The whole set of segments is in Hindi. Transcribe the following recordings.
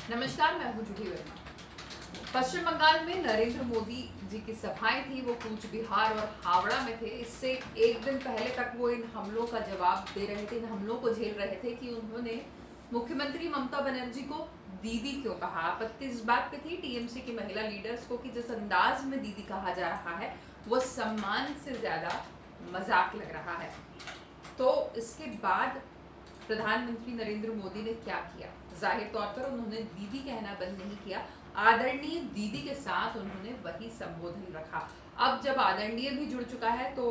नमस्कार, मैं हूं जूही वर्मा। पश्चिम बंगाल में नरेंद्र मोदी जी की सभाएं थी, वो कूच बिहार और हावड़ा में थे। इससे एक दिन पहले तक वो इन हमलों का जवाब दे रहे थे, इन हमलों को झेल रहे थे कि उन्होंने मुख्यमंत्री ममता बनर्जी को दीदी क्यों कहा। आपत्ति इस बात पे थी टीएमसी की महिला लीडर्स को कि जिस अंदाज में दीदी कहा जा रहा है वो सम्मान से ज्यादा मजाक लग रहा है। तो इसके बाद प्रधानमंत्री नरेंद्र मोदी ने क्या किया? जाहिर तौर पर उन्होंने दीदी कहना बंद नहीं किया, आदरणीय दीदी के साथ उन्होंने वही संबोधन रखा। अब जब आदरणीय भी जुड़ चुका है तो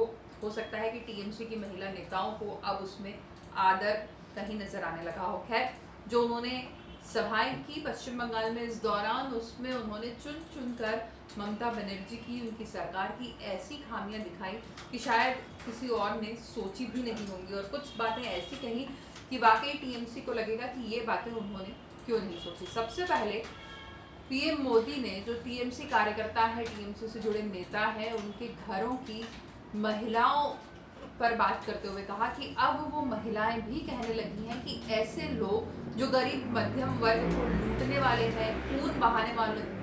हो सकता है कि टीएमसी की महिला नेताओं को अब उसमें आदर कहीं नजर आने लगा हो। खैर, जो उन्होंने सभाएं की पश्चिम बंगाल में इस दौरान, उसमें उन्होंने चुन चुनकर ममता बनर्जी की, उनकी सरकार की ऐसी खामियां दिखाई कि शायद किसी और ने सोची भी नहीं होंगी, और कुछ बातें ऐसी कही कि वाकई टीएमसी को लगेगा कि ये बातें उन्होंने क्यों नहीं सोची। सबसे पहले पीएम मोदी ने, जो टीएमसी कार्यकर्ता है, टीएमसी से जुड़े नेता हैं, उनके घरों की महिलाओं पर बात करते हुए कहा कि अब वो महिलाएं भी कहने लगी हैं कि ऐसे लोग जो गरीब मध्यम वर्ग को लूटने वाले हैं, खून बहाने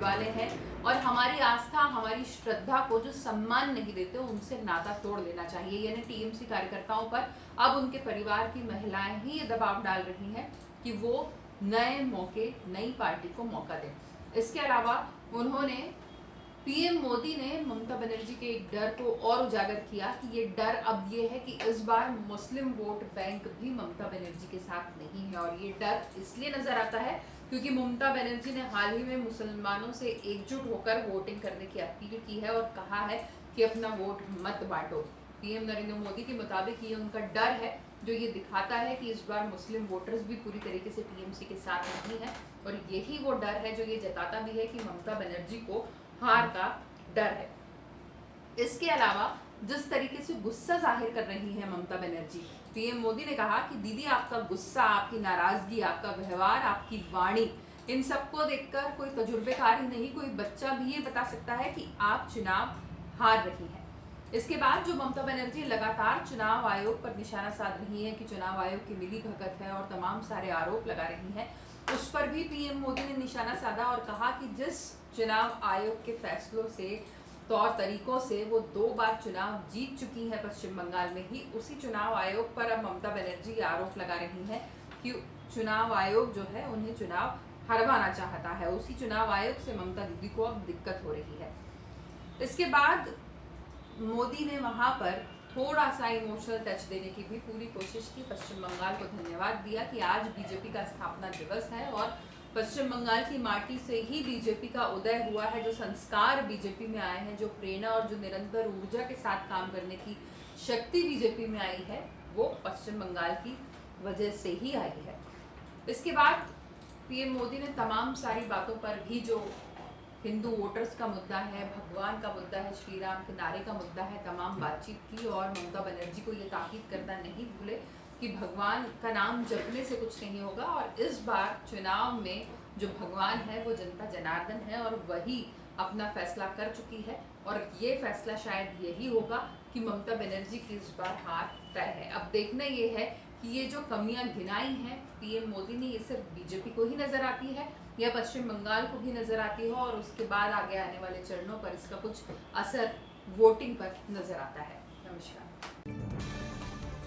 वाले हैं और हमारी आस्था, हमारी श्रद्धा को जो सम्मान नहीं देते, उनसे नाता तोड़ लेना चाहिए। यानी टीएमसी कार्यकर्ताओं पर अब उनके परिवार की महिलाएं ही ये दबाव डाल रही हैं कि वो नए मौके, नई पार्टी को मौका दें। इसके अलावा उन्होंने, पीएम मोदी ने ममता बनर्जी के एक डर को और उजागर किया कि ये डर अब ये है कि इस बार मुस्लिम वोट बैंक भी ममता बनर्जी के साथ नहीं है। और ये डर इसलिए नजर आता है क्योंकि ममता बनर्जी ने हाल ही में मुसलमानों से एकजुट होकर वोटिंग करने की अपील की है और कहा है कि अपना वोट मत बांटो। पीएम नरेंद्र मोदी के मुताबिक ये उनका डर है, जो ये दिखाता है कि इस बार मुस्लिम वोटर्स भी पूरी तरीके से टीएमसी के साथ नहीं है। और यही वो डर है जो ये जताता भी है कि ममता बनर्जी को हार का डर है। इसके अलावा जिस तरीके से गुस्सा जाहिर कर रही है ममता बनर्जी, पीएम मोदी ने कहा कि दीदी, आपका गुस्सा, आपकी नाराजगी, आपका व्यवहार, आपकी वाणी, इन सबको देखकर कोई तजुर्बेकार ही नहीं, कोई बच्चा भी ये बता सकता है कि आप चुनाव हार रही हैं। इसके बाद जो ममता बनर्जी लगातार चुनाव आयोग पर निशाना साध रही है कि चुनाव आयोग की मिली भगत है और तमाम सारे आरोप लगा रही हैं, उस पर भी पीएम मोदी ने निशाना साधा और कहा कि जिस चुनाव आयोग के फैसलों से, तौर तरीकों से वो 2 बार चुनाव जीत चुकी है पश्चिम बंगाल में ही, उसी चुनाव आयोग पर अब ममता बनर्जी आरोप लगा रही हैं कि चुनाव आयोग जो है उन्हें चुनाव हरवाना चाहता है। उसी चुनाव आयोग से ममता दीदी को अब दिक्कत हो रही है। इसके बाद मोदी ने वहां पर थोड़ा सा इमोशनल टच देने की भी पूरी कोशिश की। पश्चिम बंगाल को धन्यवाद दिया कि आज बीजेपी का स्थापना दिवस है और पश्चिम बंगाल की माटी से ही बीजेपी का उदय हुआ है। जो संस्कार बीजेपी में आए हैं, जो प्रेरणा और जो निरंतर ऊर्जा के साथ काम करने की शक्ति बीजेपी में आई है, वो पश्चिम बंगाल की वजह से ही आई है। इसके बाद पीएम मोदी ने तमाम सारी बातों पर भी, जो हिंदू वोटर्स का मुद्दा है, भगवान का मुद्दा है, श्री राम के नारे का मुद्दा है, तमाम बातचीत की और ममता बनर्जी को ये ताकीद करना नहीं भूले कि भगवान का नाम जपने से कुछ नहीं होगा। और इस बार चुनाव में जो भगवान है वो जनता जनार्दन है और वही अपना फैसला कर चुकी है। और ये फैसला शायद यही होगा कि ममता बनर्जी की इस बार हार तय है। अब देखना ये है कि ये जो कमियां गिनाई हैं पीएम मोदी ने, ये सिर्फ बीजेपी को ही नजर आती है या पश्चिम बंगाल को भी नजर आती है, और उसके बाद आगे आने वाले चरणों पर इसका कुछ असर वोटिंग पर नजर आता है। नमस्कार।